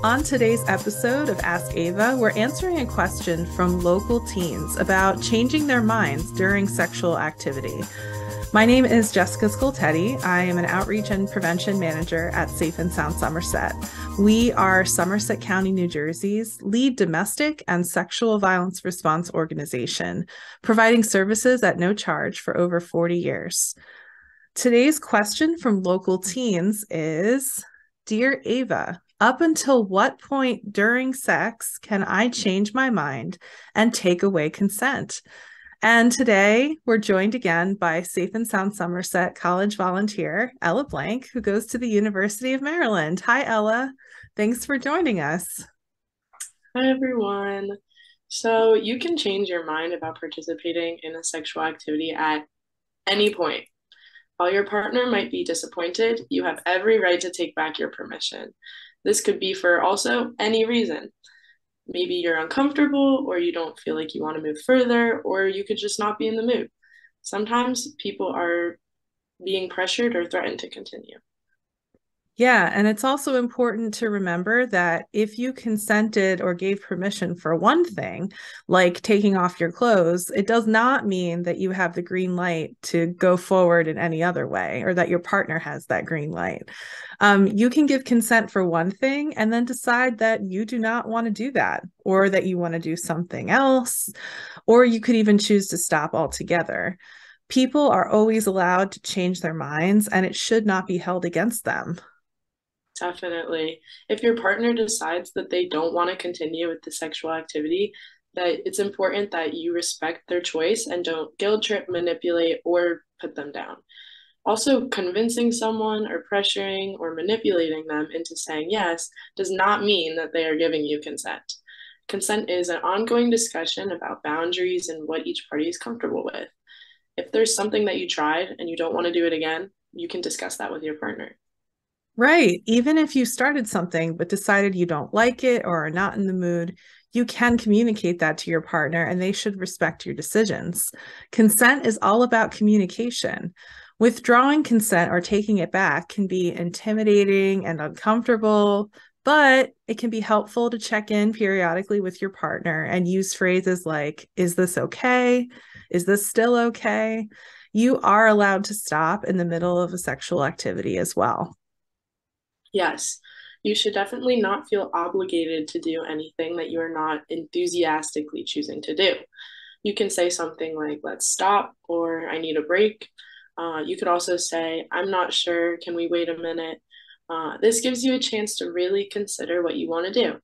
On today's episode of Ask Ava, we're answering a question from local teens about changing their minds during sexual activity. My name is Jessica Scoltetti. I am an outreach and prevention manager at Safe+Sound Somerset. We are Somerset County, New Jersey's lead domestic and sexual violence response organization, providing services at no charge for over 40 years. Today's question from local teens is, Dear Ava, up until what point during sex can I change my mind and take away consent? And today we're joined again by Safe+Sound Somerset College volunteer, Ella Blank, who goes to the University of Maryland. Hi, Ella. Thanks for joining us. Hi, everyone. So you can change your mind about participating in a sexual activity at any point. While your partner might be disappointed, you have every right to take back your permission. This could be for also any reason. Maybe you're uncomfortable, or you don't feel like you want to move further, or you could just not be in the mood. Sometimes people are being pressured or threatened to continue. Yeah, and it's also important to remember that if you consented or gave permission for one thing, like taking off your clothes, it does not mean that you have the green light to go forward in any other way, or that your partner has that green light. You can give consent for one thing and then decide that you do not want to do that, or that you want to do something else, or you could even choose to stop altogether. People are always allowed to change their minds, and it should not be held against them. Definitely. If your partner decides that they don't want to continue with the sexual activity, that it's important that you respect their choice and don't guilt trip, manipulate, or put them down. Also, convincing someone or pressuring or manipulating them into saying yes does not mean that they are giving you consent. Consent is an ongoing discussion about boundaries and what each party is comfortable with. If there's something that you tried and you don't want to do it again, you can discuss that with your partner. Right. Even if you started something but decided you don't like it or are not in the mood, you can communicate that to your partner and they should respect your decisions. Consent is all about communication. Withdrawing consent or taking it back can be intimidating and uncomfortable, but it can be helpful to check in periodically with your partner and use phrases like, "Is this okay? Is this still okay?" You are allowed to stop in the middle of a sexual activity as well. Yes, you should definitely not feel obligated to do anything that you are not enthusiastically choosing to do. You can say something like, let's stop, or I need a break. You could also say, I'm not sure, can we wait a minute? This gives you a chance to really consider what you want to do.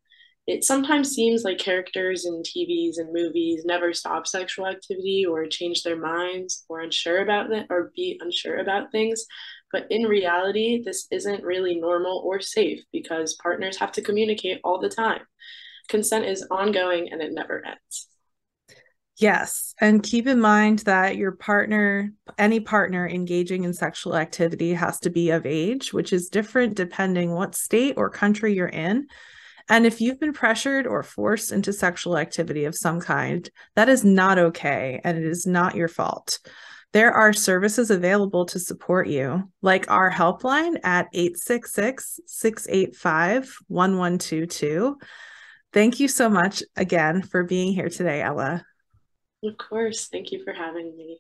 It sometimes seems like characters in TVs and movies never stop sexual activity or change their minds or unsure about it or be unsure about things. But in reality, this isn't really normal or safe because partners have to communicate all the time. Consent is ongoing and it never ends. Yes. And keep in mind that your partner, any partner engaging in sexual activity has to be of age, which is different depending what state or country you're in. And if you've been pressured or forced into sexual activity of some kind, that is not okay and it is not your fault. There are services available to support you, like our helpline at 866-685-1122. Thank you so much again for being here today, Ella. Of course. Thank you for having me.